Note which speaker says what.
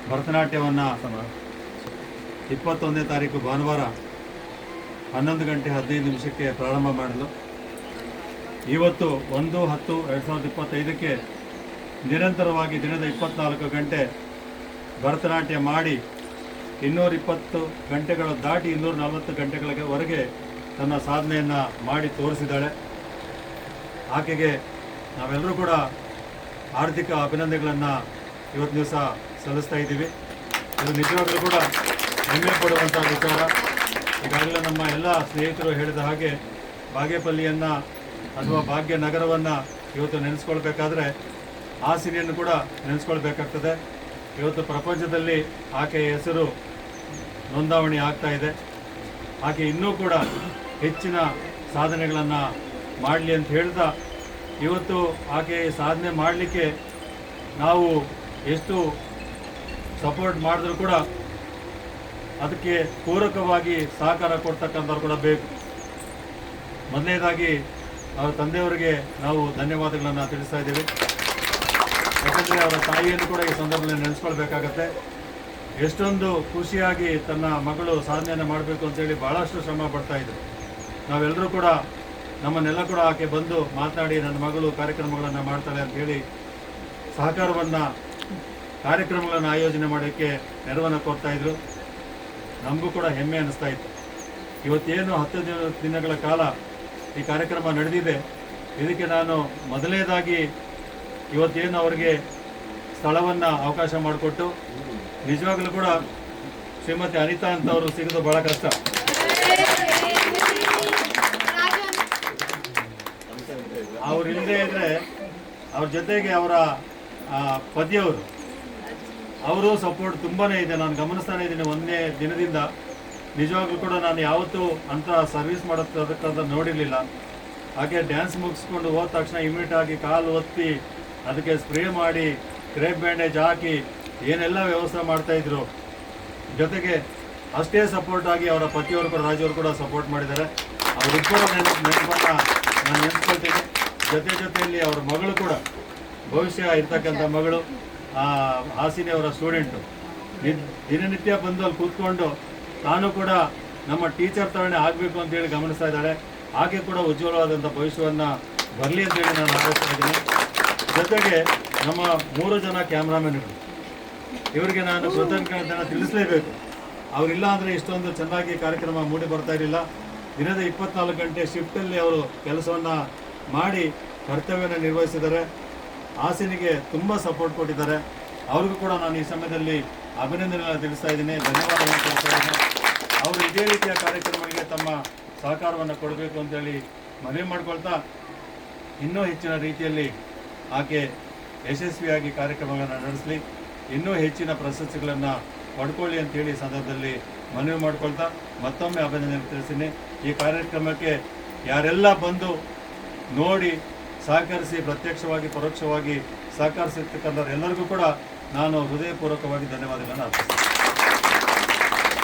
Speaker 1: ಭರತನಾಟ್ಯವನ್ನು 21ನೇ ತಾರೀಕು ಭಾನುವಾರ 11 ಗಂಟೆ 15 ನಿಮಿಷಕ್ಕೆ ಪ್ರಾರಂಭ ಮಾಡಿದ್ಲು. ಇವತ್ತು 1/10/2025ಕ್ಕೆ ನಿರಂತರವಾಗಿ ದಿನದ 24 ಗಂಟೆ ಭರತನಾಟ್ಯ ಮಾಡಿ 220 ಗಂಟೆಗಳು ದಾಟಿ 240 ಗಂಟೆಗಳವರೆಗೆ ತನ್ನ ಸಾಧನೆಯನ್ನು ಮಾಡಿ ತೋರಿಸಿದ್ದಾಳೆ. ಆಕೆಗೆ ನಾವೆಲ್ಲರೂ ಕೂಡ ಆರ್ಥಿಕ ಅಭಿನಂದನೆಗಳನ್ನು ಇವತ್ತು ದಿವಸ ಸಲ್ಲಿಸ್ತಾ ಇದ್ದೀವಿ. ಇದು ನಿಜವಾಗಲೂ ಕೂಡ ಹೆಮ್ಮೆ ಪಡುವಂಥ ವಿಚಾರ. ಈಗಾಗಲೇ ನಮ್ಮ ಎಲ್ಲ ಸ್ನೇಹಿತರು ಹೇಳಿದ ಹಾಗೆ ಬಾಗೇಪಲ್ಲಿಯನ್ನು ಅಥವಾ ಭಾಗ್ಯನಗರವನ್ನು ಇವತ್ತು ನೆನೆಸ್ಕೊಳ್ಬೇಕಾದ್ರೆ ಹಾಸಿನಿಯನ್ನು ಕೂಡ ನೆನೆಸ್ಕೊಳ್ಬೇಕಾಗ್ತದೆ. ಇವತ್ತು ಪ್ರಪಂಚದಲ್ಲಿ ಆಕೆಯ ಹೆಸರು ನೋಂದಾವಣಿ ಆಗ್ತಾ ಇದೆ. ಆಕೆ ಇನ್ನೂ ಕೂಡ ಹೆಚ್ಚಿನ ಸಾಧನೆಗಳನ್ನು ಮಾಡಲಿ ಅಂತ ಹೇಳ್ತಾ, ಇವತ್ತು ಆಕೆ ಸಾಧನೆ ಮಾಡಲಿಕ್ಕೆ ನಾವು ಎಷ್ಟು ಸಪೋರ್ಟ್ ಮಾಡಿದ್ರೂ ಕೂಡ ಅದಕ್ಕೆ ಪೂರಕವಾಗಿ ಸಹಕಾರ ಕೊಡ್ತಕ್ಕಂಥವ್ರು ಕೂಡ ಬೇಕು. ಮೊದಲನೇದಾಗಿ ಅವರ ತಂದೆಯವರಿಗೆ ನಾವು ಧನ್ಯವಾದಗಳನ್ನು ತಿಳಿಸ್ತಾ ಇದ್ದೀವಿ. ಯಾಕಂದರೆ ಅವರ ತಾಯಿಯನ್ನು ಕೂಡ ಈ ಸಂದರ್ಭದಲ್ಲಿ ನೆನೆಸ್ಕೊಳ್ಬೇಕಾಗತ್ತೆ. ಎಷ್ಟೊಂದು ಖುಷಿಯಾಗಿ ತನ್ನ ಮಗಳು ಸಾಧನೆಯನ್ನು ಮಾಡಬೇಕು ಅಂತೇಳಿ ಭಾಳಷ್ಟು ಶ್ರಮ ಪಡ್ತಾಯಿದ್ರು. ನಾವೆಲ್ಲರೂ ಕೂಡ ನಮ್ಮನ್ನೆಲ್ಲ ಕೂಡ ಆಕೆ ಬಂದು ಮಾತನಾಡಿ ನನ್ನ ಮಗಳು ಕಾರ್ಯಕ್ರಮಗಳನ್ನು ಮಾಡ್ತಾಳೆ ಅಂಥೇಳಿ ಕಾರ್ಯಕ್ರಮಗಳನ್ನು ಆಯೋಜನೆ ಮಾಡೋಕ್ಕೆ ನೆರವನ್ನು ಕೊಡ್ತಾಯಿದ್ರು. ನಮಗೂ ಕೂಡ ಹೆಮ್ಮೆ ಅನ್ನಿಸ್ತಾ ಇತ್ತು. ಇವತ್ತೇನು 10 ದಿನಗಳ ಕಾಲ ಈ ಕಾರ್ಯಕ್ರಮ ನಡೆದಿದೆ, ಇದಕ್ಕೆ ನಾನು ಮೊದಲನೇದಾಗಿ ಇವತ್ತೇನು ಅವರಿಗೆ ಸ್ಥಳವನ್ನು ಅವಕಾಶ ಮಾಡಿಕೊಟ್ಟು, ನಿಜವಾಗಲೂ ಕೂಡ ಶ್ರೀಮತಿ ಅನಿತಾ ಅಂತವರು ಸಿಗೋದು ಭಾಳ ಕಷ್ಟ. ಅವ್ರು ಇಲ್ಲದೇ ಇದ್ದರೆ ಅವ್ರ ಜೊತೆಗೆ ಅವರ ಅವರು ಸಪೋರ್ಟ್ ತುಂಬಾ ಇದೆ. ನಾನು ಗಮನಿಸ್ತಾನೆ ಇದ್ದೀನಿ ಒಂದನೇ ದಿನದಿಂದ. ನಿಜವಾಗ್ಲೂ ಕೂಡ ನಾನು ಯಾವತ್ತೂ ಅಂಥ ಸರ್ವಿಸ್ ಮಾಡೋದಕ್ಕಂತ ನೋಡಿರಲಿಲ್ಲ. ಹಾಗೆ ಡ್ಯಾನ್ಸ್ ಮುಗಿಸ್ಕೊಂಡು ಹೋದ ತಕ್ಷಣ ಇಮಿಡಿಯೇಟ್ ಆಗಿ ಕಾಲು ಒತ್ತಿ ಅದಕ್ಕೆ ಸ್ಪ್ರೇ ಮಾಡಿ ಕ್ರೇಪ್ ಬ್ಯಾಂಡೇಜ್ ಹಾಕಿ ಏನೆಲ್ಲ ವ್ಯವಸ್ಥೆ ಮಾಡ್ತಾಯಿದ್ರು. ಜೊತೆಗೆ ಅಷ್ಟೇ ಸಪೋರ್ಟ್ ಆಗಿ ಅವರ ಪತಿಯವರು ಕೂಡ ರಾಜವರು ಕೂಡ ಸಪೋರ್ಟ್ ಮಾಡಿದ್ದಾರೆ. ಅವರಿಬ್ಬರ ನೆನಪನ್ನು ನಾನು ನೆನೆಸ್ಕೊಳ್ತೀನಿ. ಜೊತೆಯಲ್ಲಿ ಅವರ ಮಗಳು ಕೂಡ ಭವಿಷ್ಯ ಇರ್ತಕ್ಕಂಥ ಮಗಳು ಹಾಸಿನಿ ಅವರ ಸ್ಟೂಡೆಂಟು. ದಿನನಿತ್ಯ ಬಂದು ಅಲ್ಲಿ ಕೂತ್ಕೊಂಡು ತಾನು ಕೂಡ ನಮ್ಮ ಟೀಚರ್ ಥರನೇ ಆಗಬೇಕು ಅಂತೇಳಿ ಗಮನಿಸ್ತಾ ಇದ್ದಾಳೆ. ಆಕೆ ಕೂಡ ಉಜ್ವಲವಾದಂಥ ಭವಿಷ್ಯವನ್ನು ಬರಲಿ ಅಂತೇಳಿ ನಾನು ಆಲೋಚಿಸ್ತಾ ಇದ್ದೀನಿ. ಜೊತೆಗೆ ನಮ್ಮ 3 ಜನ ಕ್ಯಾಮ್ರಾಮನ್ಗಳು, ಇವರಿಗೆ ನಾನು ಕೃತಜ್ಞತೆಯನ್ನು ತಿಳಿಸಲೇಬೇಕು. ಅವರಿಲ್ಲ ಅಂದರೆ ಇಷ್ಟೊಂದು ಚೆನ್ನಾಗಿ ಕಾರ್ಯಕ್ರಮ ಮೂಡಿ ಬರ್ತಾ ಇರಲಿಲ್ಲ. ದಿನದ 24 ಗಂಟೆ ಶಿಫ್ಟಲ್ಲಿ ಅವರು ಕೆಲಸವನ್ನು ಮಾಡಿ ಕರ್ತವ್ಯವನ್ನು ನಿರ್ವಹಿಸಿದ್ದಾರೆ. ಹಾಸಿನಿಗೆ ತುಂಬ ಸಪೋರ್ಟ್ ಕೊಟ್ಟಿದ್ದಾರೆ. ಅವ್ರಿಗೂ ಕೂಡ ನಾನು ಈ ಸಮಯದಲ್ಲಿ ಅಭಿನಂದನೆಗಳನ್ನು ತಿಳಿಸ್ತಾ ಇದ್ದೀನಿ, ಧನ್ಯವಾದಗಳನ್ನು ತಿಳಿಸ್ತಾ ಇದ್ದೀನಿ. ಅವರು ಇದೇ ರೀತಿಯ ಕಾರ್ಯಕ್ರಮಗಳಿಗೆ ತಮ್ಮ ಸಹಕಾರವನ್ನು ಕೊಡಬೇಕು ಅಂತೇಳಿ ಮನವಿ ಮಾಡ್ಕೊಳ್ತಾ, ಇನ್ನೂ ಹೆಚ್ಚಿನ ರೀತಿಯಲ್ಲಿ ಆಕೆ ಯಶಸ್ವಿಯಾಗಿ ಕಾರ್ಯಕ್ರಮಗಳನ್ನು ನಡೆಸಲಿ, ಇನ್ನೂ ಹೆಚ್ಚಿನ ಪ್ರಶಸ್ತಿಗಳನ್ನು ಪಡ್ಕೊಳ್ಳಿ ಅಂತೇಳಿ ಸಂದರ್ಭದಲ್ಲಿ ಮನವಿ ಮಾಡ್ಕೊಳ್ತಾ ಮತ್ತೊಮ್ಮೆ ಅಭಿನಂದನೆ ತಿಳಿಸ್ತೀನಿ. ಈ ಕಾರ್ಯಕ್ರಮಕ್ಕೆ ಯಾರೆಲ್ಲ ಬಂದು ನೋಡಿ ಸಹಕರಿಸಿ ಪ್ರತ್ಯಕ್ಷವಾಗಿ ಪರೋಕ್ಷವಾಗಿ ಸಹಕರಿಸಿರ್ತಕ್ಕಂಥವ್ರು ಎಲ್ಲರಿಗೂ ಕೂಡ ನಾನು ಹೃದಯಪೂರ್ವಕವಾಗಿ ಧನ್ಯವಾದಗಳನ್ನು ಅರ್ಪಿಸ್ತೀನಿ.